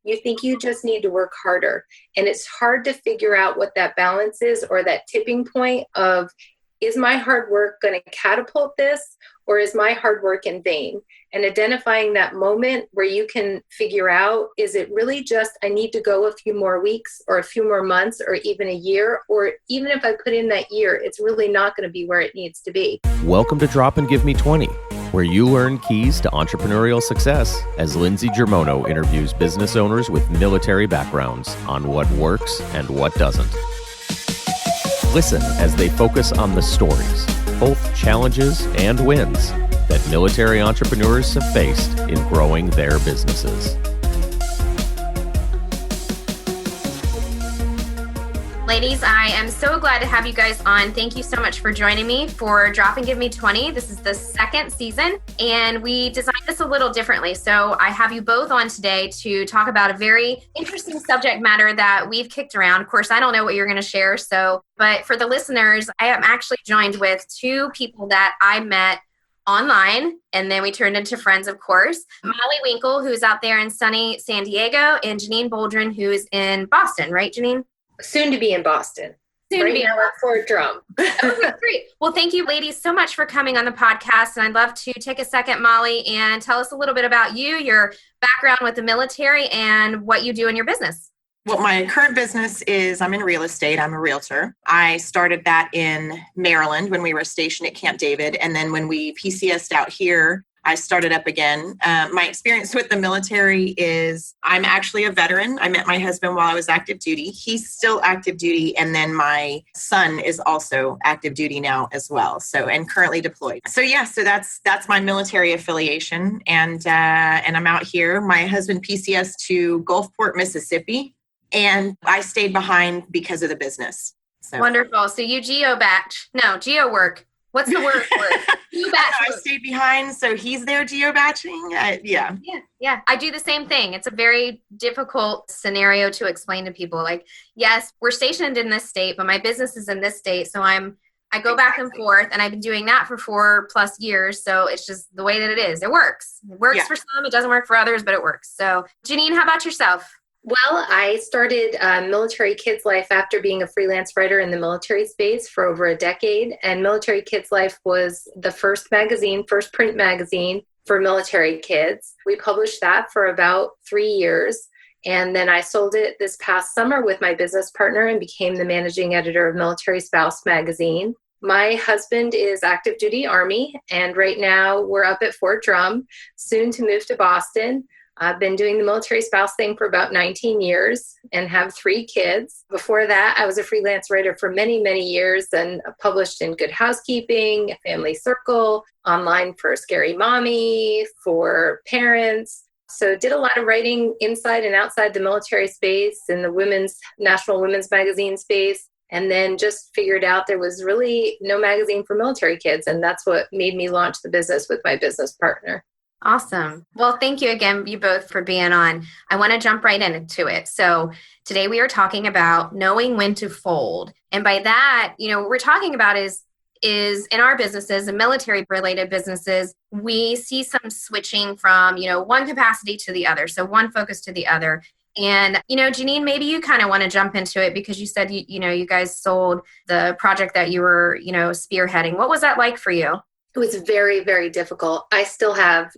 you think you just need to work harder. And it's hard to figure out what that balance is, or that tipping point of, is my hard work going to catapult this, or is my hard work in vain? And identifying that moment where you can figure out, is it really just, I need to go a few more weeks or a few more months or even a year, or even if I put in that year, it's really not going to be where it needs to be. Welcome to Drop and Give Me 20, where you learn keys to entrepreneurial success as Lindsey interviews business owners with military backgrounds on what works and what doesn't. Listen as they focus on the stories, both challenges and wins, that military entrepreneurs have faced in growing their businesses. Ladies, I am so glad to have you guys on. Thank you so much for joining me for Drop and Give Me 20. This is the second season, and we designed this a little differently. So I have you both on today to talk about a very interesting subject matter that we've kicked around. Of course, I don't know what you're going to share. But for the listeners, I am actually joined with two people that I met online, and then we turned into friends, of course. Molly Winkle, who's out there in sunny San Diego, and Janine Boldrin, who's in Boston, right, Janine? Soon to be in Boston. Right now at Fort Drum. Okay, great. Well, thank you, ladies, so much for coming on the podcast. And I'd love to take a second, Molly, and tell us a little bit about you, your background with the military, and what you do in your business. Well, my current business is I'm in real estate. I'm a realtor. I started that in Maryland when we were stationed at Camp David. And then when we PCS'd out here, I started up again. My experience with the military is I'm actually a veteran. I met my husband while I was active duty. He's still active duty. And then my son is also active duty now as well. And currently deployed. So that's my military affiliation. And I'm out here. My husband PCS to Gulfport, Mississippi. And I stayed behind because of the business. So. Wonderful. So you geo work. What's the word for it? I stayed behind, so he's there geo-batching. Yeah. I do the same thing. It's a very difficult scenario to explain to people. Like, yes, we're stationed in this state, but my business is in this state. So I go back and forth, and I've been doing that for 4+ years. So it's just the way that it is. It works. It works for some. It doesn't work for others, but it works. So Janine, how about yourself? Well, I started Military Kids Life after being a freelance writer in the military space for over a decade. And Military Kids Life was the first print magazine for military kids. We published that for about 3 years. And then I sold it this past summer with my business partner and became the managing editor of Military Spouse magazine. My husband is active duty Army, and right now we're up at Fort Drum, soon to move to Boston. I've been doing the military spouse thing for about 19 years and have 3 kids. Before that, I was a freelance writer for many, many years and published in Good Housekeeping, Family Circle, online for Scary Mommy, for parents. So did a lot of writing inside and outside the military space, in the National Women's Magazine space, and then just figured out there was really no magazine for military kids. And that's what made me launch the business with my business partner. Awesome. Well, thank you again, you both, for being on. I want to jump right into it. So today we are talking about knowing when to fold. And by that, what we're talking about is in our businesses and military related businesses, we see some switching from, one capacity to the other. So one focus to the other. And, Janine, maybe you kind of want to jump into it because you said, you guys sold the project that you were, spearheading. What was that like for you? It was very, very difficult. I still have,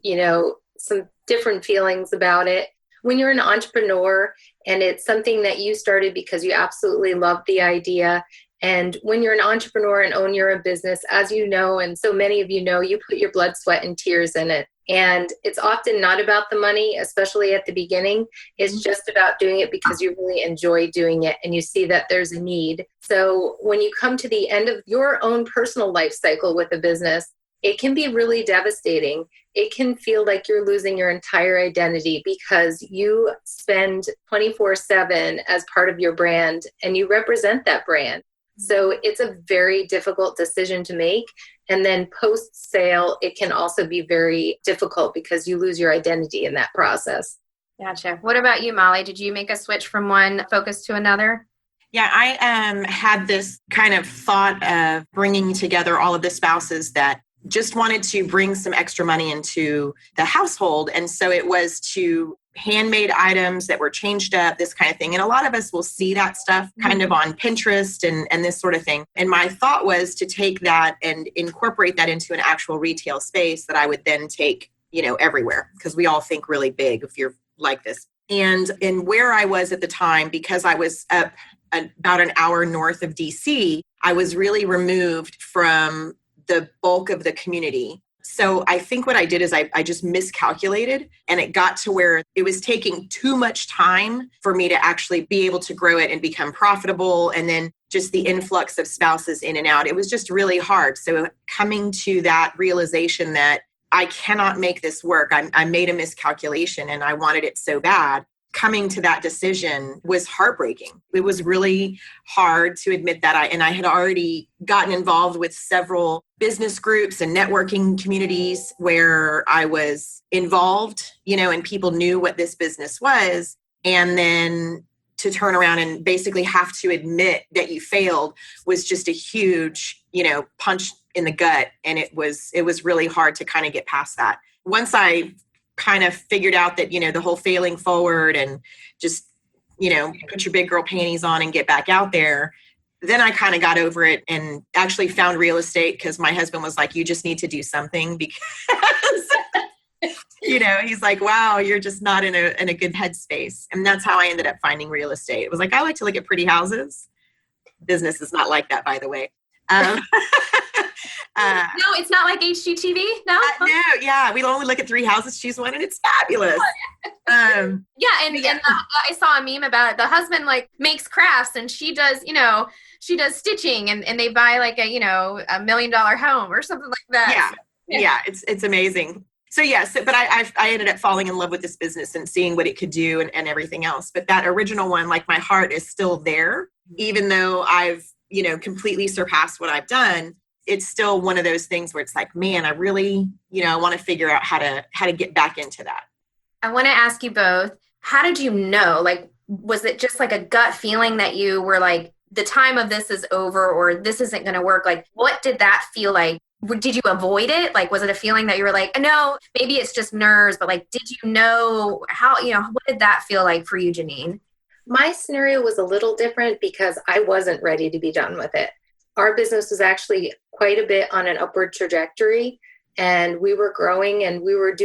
some different feelings about it. When you're an entrepreneur and it's something that you started because you absolutely love the idea. And when you're an entrepreneur and own your own business, as you know, and so many of you know, you put your blood, sweat, and tears in it. And it's often not about the money, especially at the beginning. It's just about doing it because you really enjoy doing it and you see that there's a need. So when you come to the end of your own personal life cycle with a business, it can be really devastating. It can feel like you're losing your entire identity because you spend 24/7 as part of your brand and you represent that brand. So it's a very difficult decision to make. And then post-sale, it can also be very difficult because you lose your identity in that process. Gotcha. What about you, Molly? Did you make a switch from one focus to another? Yeah, I had this kind of thought of bringing together all of the spouses that just wanted to bring some extra money into the household. And so it was to handmade items that were changed up, this kind of thing. And a lot of us will see that stuff kind of on Pinterest and this sort of thing. And my thought was to take that and incorporate that into an actual retail space that I would then take, everywhere, because we all think really big if you're like this. And where I was at the time, because I was up about an hour north of DC, I was really removed from the bulk of the community. So I think what I did is I just miscalculated, and it got to where it was taking too much time for me to actually be able to grow it and become profitable. And then just the influx of spouses in and out, it was just really hard. So coming to that realization that I cannot make this work, I made a miscalculation and I wanted it so bad. Coming to that decision was heartbreaking. It was really hard to admit that I had already gotten involved with several business groups and networking communities where I was involved, and people knew what this business was. And then to turn around and basically have to admit that you failed was just a huge, punch in the gut. And it was really hard to kind of get past that. Once I kind of figured out that, the whole failing forward and just, put your big girl panties on and get back out there. Then I kind of got over it and actually found real estate because my husband was like, you just need to do something because, he's like, wow, you're just not in a good headspace. And that's how I ended up finding real estate. It was like, I like to look at pretty houses. Business is not like that, by the way. No, it's not like HGTV. No, no, yeah, we only look at 3 houses, choose one, and it's fabulous. And I saw a meme about it. The husband makes crafts, and she does stitching, and they buy $1 million home or something like that. Yeah, it's amazing. So yes, but I ended up falling in love with this business and seeing what it could do and everything else. But that original one, my heart is still there, even though I've completely surpassed what I've done. It's still one of those things where it's like, man, I really, I want to figure out how to get back into that. I want to ask you both, how did you know? Was it just a gut feeling that you were the time of this is over or this isn't going to work? What did that feel like? Did you avoid it? Was it a feeling that you were no, maybe it's just nerves, but did you know how, what did that feel like for you, Janine? My scenario was a little different because I wasn't ready to be done with it. Our business was actually quite a bit on an upward trajectory, and we were growing and we were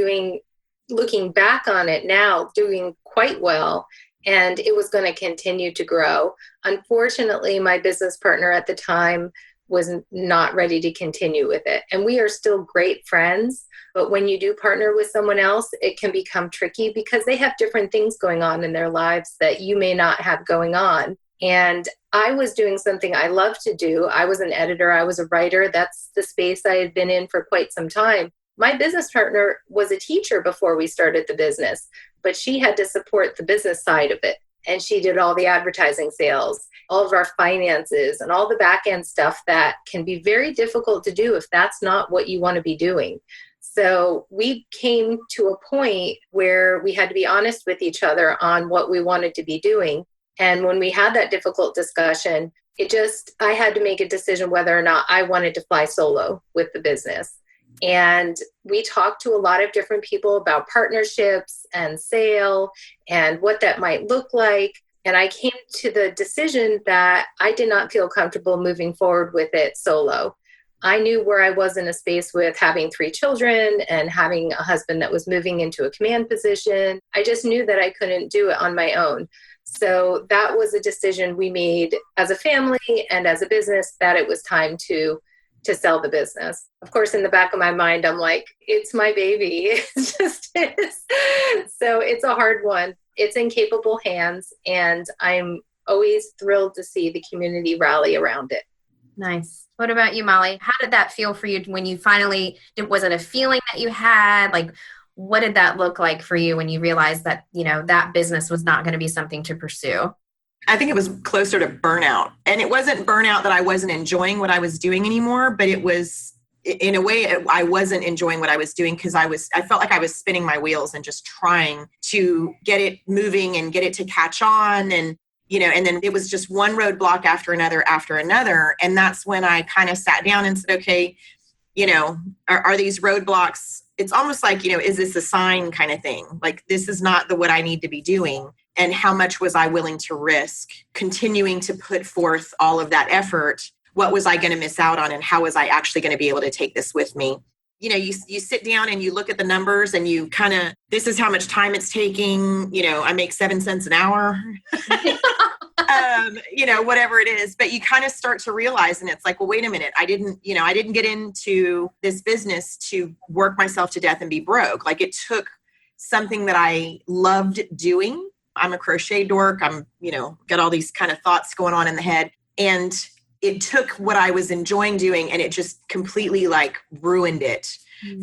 looking back on it now, doing quite well, and it was going to continue to grow. Unfortunately, my business partner at the time was not ready to continue with it. And we are still great friends, but when you do partner with someone else, it can become tricky because they have different things going on in their lives that you may not have going on. And I was doing something I love to do. I was an editor. I was a writer. That's the space I had been in for quite some time. My business partner was a teacher before we started the business, but she had to support the business side of it. And she did all the advertising sales, all of our finances, and all the back end stuff that can be very difficult to do if that's not what you want to be doing. So we came to a point where we had to be honest with each other on what we wanted to be doing. And when we had that difficult discussion, I had to make a decision whether or not I wanted to fly solo with the business. And we talked to a lot of different people about partnerships and sale and what that might look like. And I came to the decision that I did not feel comfortable moving forward with it solo. I knew where I was in a space with having 3 children and having a husband that was moving into a command position. I just knew that I couldn't do it on my own. So that was a decision we made as a family and as a business that it was time to sell the business. Of course, in the back of my mind, I'm like, it's my baby. It just is. So it's a hard one. It's in capable hands, and I'm always thrilled to see the community rally around it. Nice. What about you, Molly? How did that feel for you when you finally, was it a feeling that you had? What did that look like for you when you realized that, that business was not going to be something to pursue? I think it was closer to burnout. And it wasn't burnout that I wasn't enjoying what I was doing anymore, but it was, in a way, I wasn't enjoying what I was doing because I felt like I was spinning my wheels and just trying to get it moving and get it to catch on. And, and then it was just one roadblock after another. And that's when I kind of sat down and said, okay, are these roadblocks it's almost like, is this a sign kind of thing? Like, this is not what I need to be doing. And how much was I willing to risk continuing to put forth all of that effort? What was I going to miss out on? And how was I actually going to be able to take this with me? You sit down and you look at the numbers and you kind of, this is how much time it's taking. I make 7 cents an hour, whatever it is. But you kind of start to realize, and it's like, well, wait a minute. I didn't get into this business to work myself to death and be broke. Like, it took something that I loved doing. I'm a crochet dork. I'm, got all these kind of thoughts going on in the head. And it took what I was enjoying doing and it just completely ruined it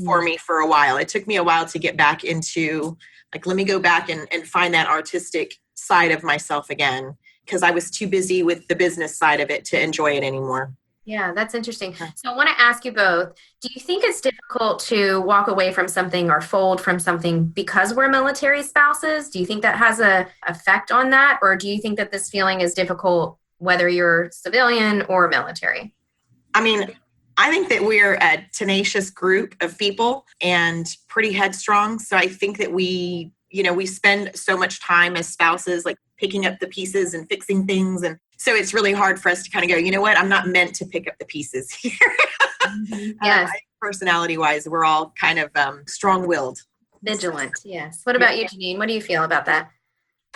for me for a while. It took me a while to get back into let me go back and find that artistic side of myself again, because I was too busy with the business side of it to enjoy it anymore. Yeah, that's interesting. So I want to ask you both, do you think it's difficult to walk away from something or fold from something because we're military spouses? Do you think that has an effect on that? Or do you think that this feeling is difficult whether you're civilian or military? I mean, I think that we're a tenacious group of people and pretty headstrong. So I think that we spend so much time as spouses, picking up the pieces and fixing things. And so it's really hard for us to kind of go, you know what, I'm not meant to pick up the pieces here. Yes. Personality wise, we're all kind of strong-willed. Vigilant. Yes. What about you, Janine? What do you feel about that?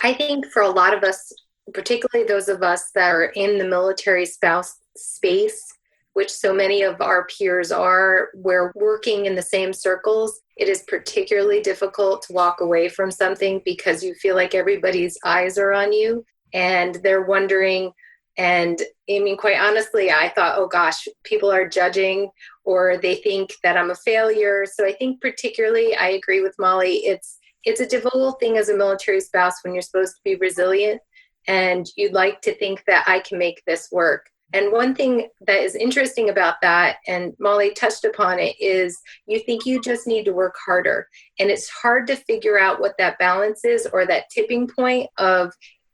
I think for a lot of us, particularly those of us that are in the military spouse space, which so many of our peers are, we're working in the same circles. It is particularly difficult to walk away from something because you feel like everybody's eyes are on you and they're wondering. And I mean, quite honestly, I thought, oh gosh, people are judging or they think that I'm a failure. So I think particularly, I agree with Molly, it's a difficult thing as a military spouse when you're supposed to be resilient and you'd like to think that I can make this work. And one thing that is interesting about that, and Molly touched upon it, is you think you just need to work harder. And it's hard to figure out what that balance is or that tipping point of,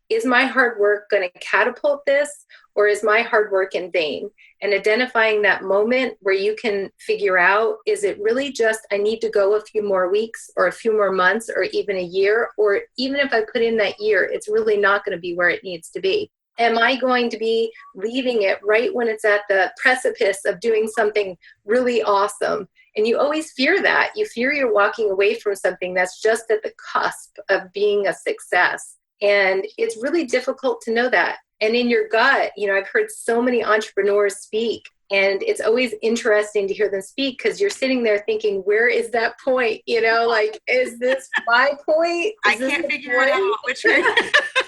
is my hard work going to catapult this or is my hard work in vain? And identifying that moment where you can figure out, is it really just I need to go a few more weeks or a few more months or even a year? Or even if I put in that year, it's really not going to be where it needs to be. Am I going to be leaving it right when it's at the precipice of doing something really awesome? And you always fear that. You fear you're walking away from something that's just at the cusp of being a success. And it's really difficult to know that. And in your gut, I've heard so many entrepreneurs speak, and it's always interesting to hear them speak because you're sitting there thinking, where is that point? Is this my point? I can't figure it out. Which way?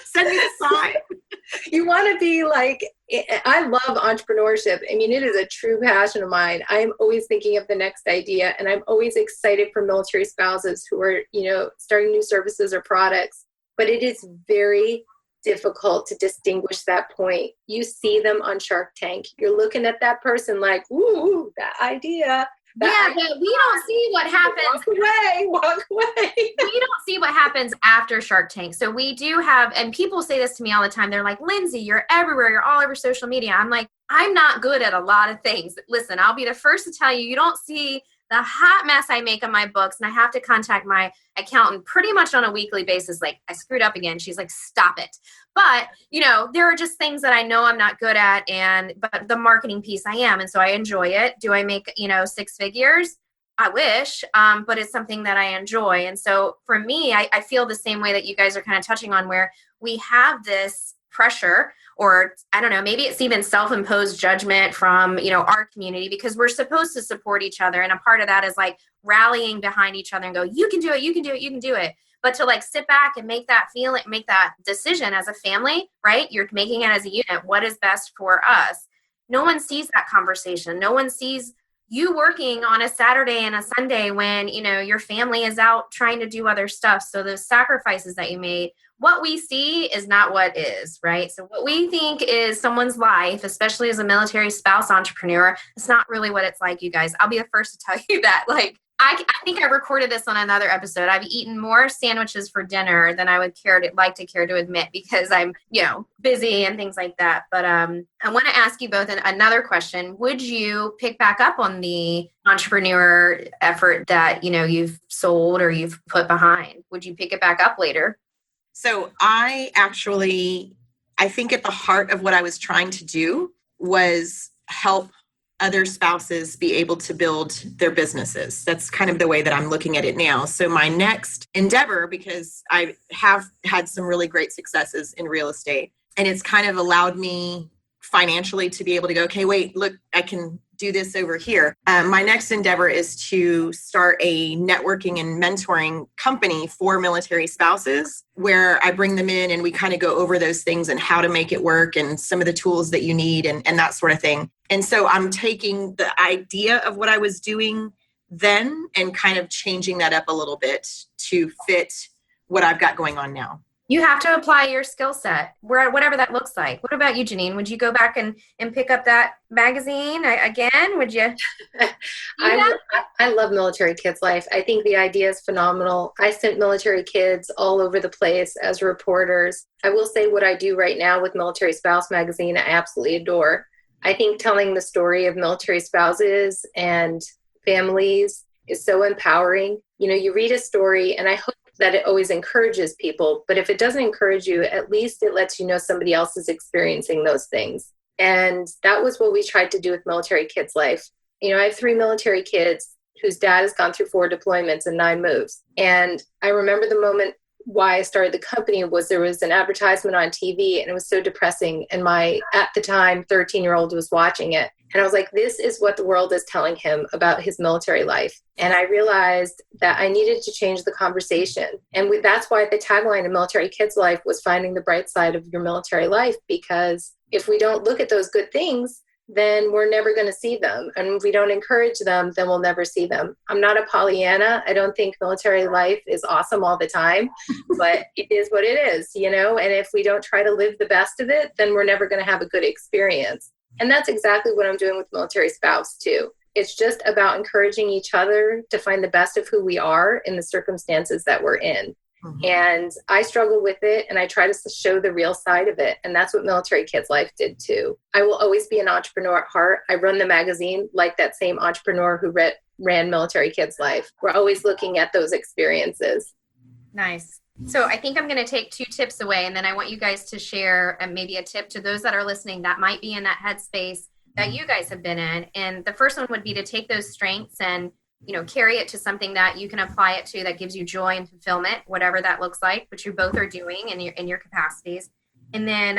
Send me the sign. You want to be I love entrepreneurship. I mean, it is a true passion of mine. I'm always thinking of the next idea, and I'm always excited for military spouses who are, starting new services or products. But it is very difficult to distinguish that point. You see them on Shark Tank. You're looking at that person like, ooh, that idea. But we don't see what happens. Walk away. We don't see what happens after Shark Tank. So we do have, and people say this to me all the time. They're like, Lindsey, you're everywhere. You're all over social media. I'm like, I'm not good at a lot of things. Listen, I'll be the first to tell you, you don't see the hot mess I make of my books, and I have to contact my accountant pretty much on a weekly basis. Like, I screwed up again. She's like, stop it. But, there are just things that I know I'm not good at, but the marketing piece I am. And so I enjoy it. Do I make, 6 figures? I wish, but it's something that I enjoy. And so for me, I feel the same way that you guys are kind of touching on, where we have this pressure, or I don't know, maybe it's even self-imposed judgment from, our community, because we're supposed to support each other. And a part of that is rallying behind each other and go, you can do it, you can do it, you can do it. But to sit back and make that decision as a family, right? You're making it as a unit. What is best for us? No one sees that conversation. No one sees you working on a Saturday and a Sunday when, your family is out trying to do other stuff. So those sacrifices that you made, what we see is not what is, right? So what we think is someone's life, especially as a military spouse entrepreneur, it's not really what it's like, you guys. I'll be the first to tell you that. I think I recorded this on another episode. I've eaten more sandwiches for dinner than I would care to admit because I'm, busy and things like that. But I want to ask you both another question. Would you pick back up on the entrepreneur effort that, you've sold or you've put behind? Would you pick it back up later? So I think at the heart of what I was trying to do was help other spouses be able to build their businesses. That's kind of the way that I'm looking at it now. So my next endeavor, because I have had some really great successes in real estate, and it's kind of allowed me financially to be able to go, okay, wait, look, I can do this over here. My next endeavor is to start a networking and mentoring company for military spouses where I bring them in and we kind of go over those things and how to make it work and some of the tools that you need and that sort of thing. And so I'm taking the idea of what I was doing then and kind of changing that up a little bit to fit what I've got going on now. You have to apply your skill set, whatever that looks like. What about you, Janine? Would you go back and pick up that magazine again? Would you? I love Military Kids Life. I think the idea is phenomenal. I sent military kids all over the place as reporters. I will say what I do right now with Military Spouse Magazine, I absolutely adore. I think telling the story of military spouses and families is so empowering. You read a story, and I hope that it always encourages people. But if it doesn't encourage you, at least it lets you know somebody else is experiencing those things. And that was what we tried to do with Military Kids Life. I have 3 military kids whose dad has gone through 4 deployments and 9 moves. And I remember the moment why I started the company was there was an advertisement on TV and it was so depressing. And my, at the time, 13-year-old was watching it. And I was like, this is what the world is telling him about his military life. And I realized that I needed to change the conversation. And that's why the tagline of Military Kids Life was finding the bright side of your military life. Because if we don't look at those good things, then we're never going to see them. And if we don't encourage them, then we'll never see them. I'm not a Pollyanna. I don't think military life is awesome all the time, but it is what it is, and if we don't try to live the best of it, then we're never going to have a good experience. And that's exactly what I'm doing with Military Spouse too. It's just about encouraging each other to find the best of who we are in the circumstances that we're in. Mm-hmm. And I struggle with it, and I try to show the real side of it. And that's what Military Kids Life did too. I will always be an entrepreneur at heart. I run the magazine like that same entrepreneur who ran Military Kids Life. We're always looking at those experiences. Nice. So I think I'm going to take 2 tips away, and then I want you guys to share maybe a tip to those that are listening that might be in that headspace that you guys have been in. And the first one would be to take those strengths and carry it to something that you can apply it to that gives you joy and fulfillment, whatever that looks like, which you both are doing in your capacities. And then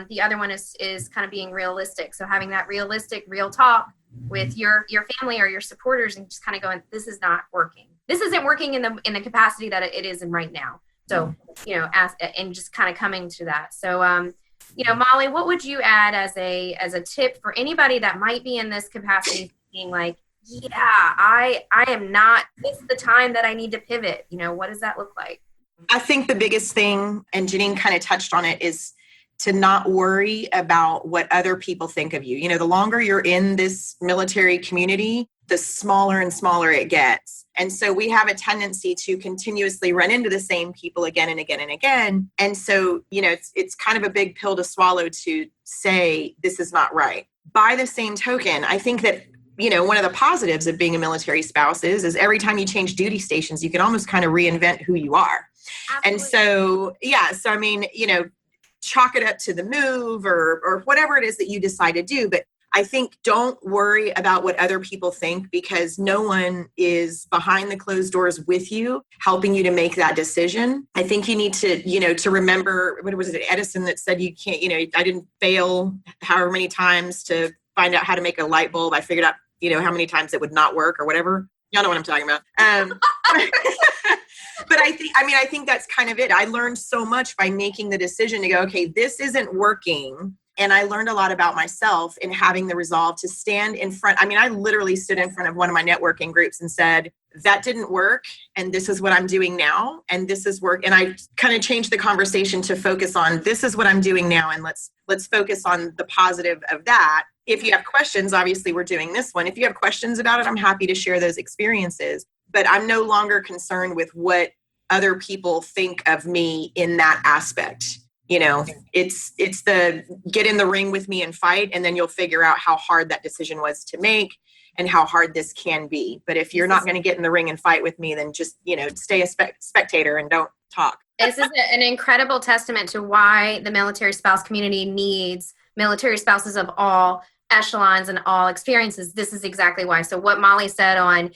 the other one is kind of being realistic. So having that real talk with your family or your supporters and just kind of going, this is not working. This isn't working in the capacity that it is in right now. So, and just kind of coming to that. So, Molly, what would you add as a tip for anybody that might be in this capacity being like, yeah, I am not, this is the time that I need to pivot. What does that look like? I think the biggest thing, and Janine kind of touched on it, is to not worry about what other people think of you. The longer you're in this military community, the smaller and smaller it gets. And so we have a tendency to continuously run into the same people again and again and again. And so, it's kind of a big pill to swallow to say, this is not right. By the same token, I think that one of the positives of being a military spouse is every time you change duty stations, you can almost kind of reinvent who you are. Absolutely. And so, chalk it up to the move or whatever it is that you decide to do. But I think don't worry about what other people think, because no one is behind the closed doors with you, helping you to make that decision. I think you need to, to remember, what was it, Edison that said you can't, I didn't fail however many times to find out how to make a light bulb. I figured out, how many times it would not work or whatever. Y'all know what I'm talking about. But I think that's kind of it. I learned so much by making the decision to go, okay, this isn't working. And I learned a lot about myself in having the resolve to stand in front. I literally stood in front of one of my networking groups and said, that didn't work. And this is what I'm doing now. And this is work. And I kind of changed the conversation to focus on, this is what I'm doing now. And let's focus on the positive of that. If you have questions, obviously we're doing this one. If you have questions about it, I'm happy to share those experiences. but I'm no longer concerned with what other people think of me in that aspect. It's the get in the ring with me and fight, and then you'll figure out how hard that decision was to make and how hard this can be. But if you're not going to get in the ring and fight with me, then just, stay a spectator and don't talk. This is an incredible testament to why the military spouse community needs military spouses of all echelons and all experiences. This is exactly why. So what Molly said on,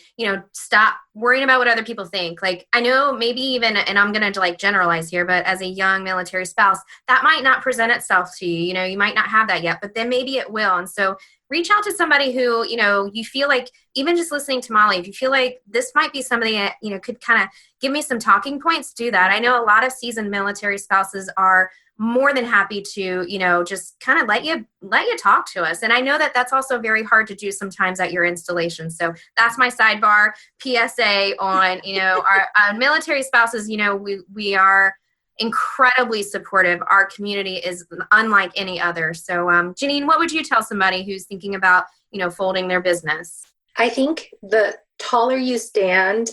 stop worrying about what other people think. Like, I know maybe even, and I'm going to generalize here, but as a young military spouse, that might not present itself to you. You might not have that yet, but then maybe it will. And so reach out to somebody who, you feel like, even just listening to Molly, if you feel like this might be somebody that, could kind of give me some talking points, do that. I know a lot of seasoned military spouses are more than happy to, just kind of let you talk to us. And I know that that's also very hard to do sometimes at your installation. So that's my sidebar PSA on, our military spouses. We are incredibly supportive. Our community is unlike any other. So, Janine, what would you tell somebody who's thinking about, folding their business? I think the taller you stand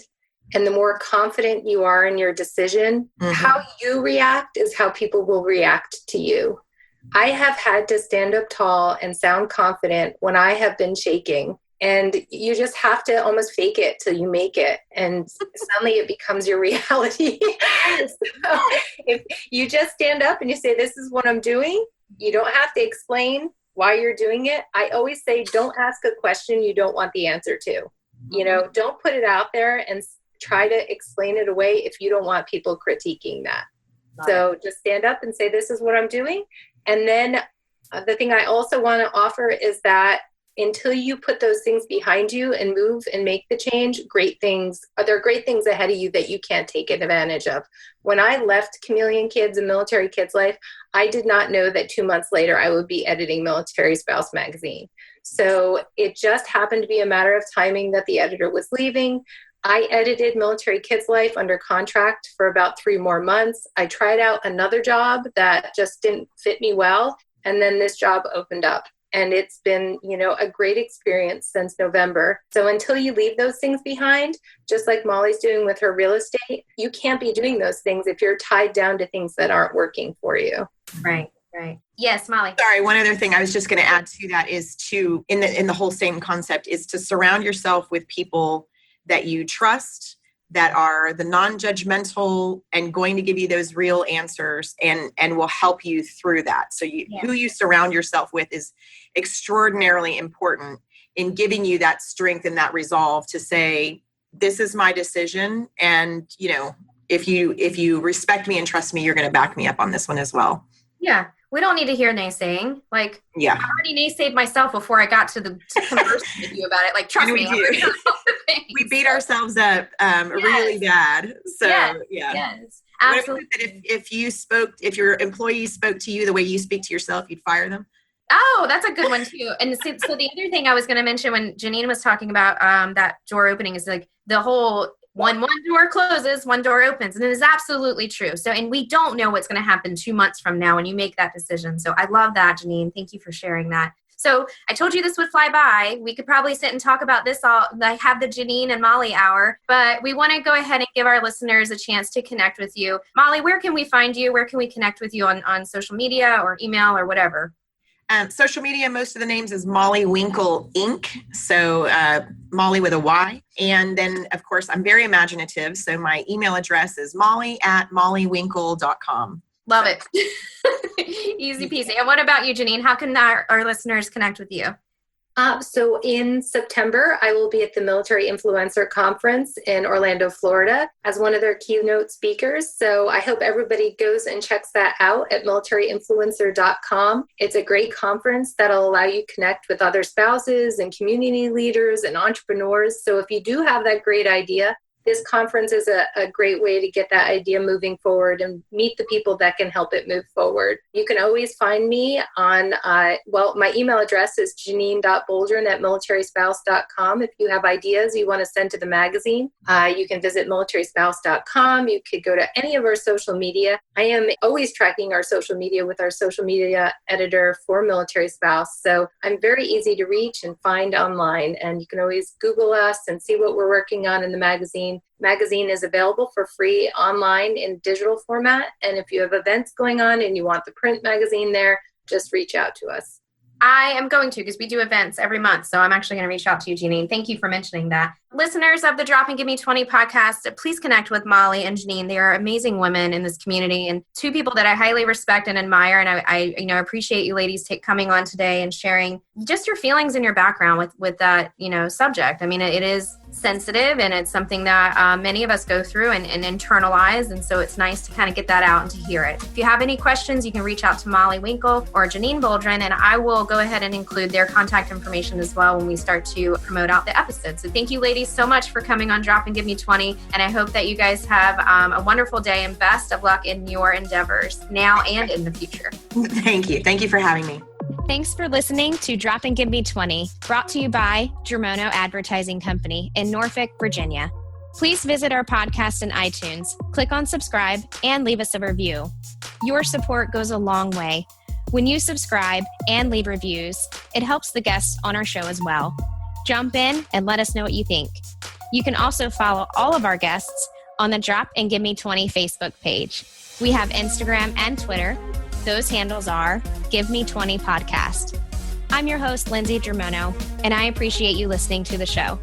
and the more confident you are in your decision, how you react is how people will react to you. I have had to stand up tall and sound confident when I have been shaking. And you just have to almost fake it till you make it. And suddenly it becomes your reality. So if you just stand up and you say, this is what I'm doing, you don't have to explain why you're doing it. I always say, don't ask a question you don't want the answer to. Don't put it out there and try to explain it away if you don't want people critiquing that. So just stand up and say, this is what I'm doing. And then the thing I also want to offer is that until you put those things behind you and move and make the change, there are great things ahead of you that you can't take advantage of. When I left Chameleon Kids and Military Kids Life, I did not know that 2 months later I would be editing Military Spouse magazine. So it just happened to be a matter of timing that the editor was leaving. I edited Military Kids Life under contract for about 3 more months. I tried out another job that just didn't fit me well. And then this job opened up. And it's been, a great experience since November. So until you leave those things behind, just like Molly's doing with her real estate, you can't be doing those things if you're tied down to things that aren't working for you. Right. Yes, Molly. Sorry, one other thing I was just going to add to that is in the whole same concept, is to surround yourself with people that you trust, that are the non-judgmental and going to give you those real answers and will help you through that. So who you surround yourself with is extraordinarily important in giving you that strength and that resolve to say, this is my decision. And, if you respect me and trust me, you're going to back me up on this one as well. Yeah. We don't need to hear naysaying. I already naysayed myself before I got to converse with you about it. Trust me. We beat ourselves up really bad. So yes, absolutely. If your employees spoke to you the way you speak to yourself, you'd fire them. Oh, that's a good one too. And so the other thing I was going to mention when Janine was talking about that door opening is the whole when one door closes, one door opens. And it is absolutely true. So, and we don't know what's going to happen 2 months from now when you make that decision. So I love that, Janine. Thank you for sharing that. So I told you this would fly by. We could probably sit and talk about this all. I have the Janine and Molly hour, but we want to go ahead and give our listeners a chance to connect with you. Molly, where can we find you? Where can we connect with you on social media or email or whatever? Social media, most of the names is Molly Winkle Inc. So Molly with a Y. And then, of course, I'm very imaginative. So my email address is molly@mollywinkle.com. Love it. Easy peasy. And what about you, Janine? How can our listeners connect with you? So in September, I will be at the Military Influencer Conference in Orlando, Florida, as one of their keynote speakers. So I hope everybody goes and checks that out at militaryinfluencer.com. It's a great conference that'll allow you to connect with other spouses and community leaders and entrepreneurs. So if you do have that great idea, this conference is a great way to get that idea moving forward and meet the people that can help it move forward. You can always find me on, my email address is janine.boldrin@militaryspouse.com. If you have ideas you want to send to the magazine, you can visit militaryspouse.com. You could go to any of our social media. I am always tracking our social media with our social media editor for Military Spouse. So I'm very easy to reach and find online. And you can always Google us and see what we're working on in the magazine. Magazine is available for free online in digital format. And if you have events going on and you want the print magazine there, just reach out to us. I am going to, because we do events every month. So I'm actually going to reach out to you, Janine. Thank you for mentioning that. Listeners of the Drop and Give Me 20 podcast, please connect with Molly and Janine. They are amazing women in this community and two people that I highly respect and admire. And I appreciate you ladies coming on today and sharing just your feelings and your background with that, subject. I mean, it is sensitive and it's something that many of us go through and internalize. And so it's nice to kind of get that out and to hear it. If you have any questions, you can reach out to Molly Winkle or Janine Boldrin, and I will go ahead and include their contact information as well when we start to promote out the episode. So thank you ladies so much for coming on Drop and Give Me 20. And I hope that you guys have a wonderful day and best of luck in your endeavors now and in the future. Thank you. Thank you for having me. Thanks for listening to Drop and Give Me 20, brought to you by Germono Advertising Company in Norfolk, Virginia. Please visit our podcast in iTunes, click on subscribe, and leave us a review. Your support goes a long way. When you subscribe and leave reviews, it helps the guests on our show as well. Jump in and let us know what you think. You can also follow all of our guests on the Drop and Give Me 20 Facebook page. We have Instagram and Twitter. Those handles are Give Me 20 Podcast. I'm your host, Lindsey Germono, and I appreciate you listening to the show.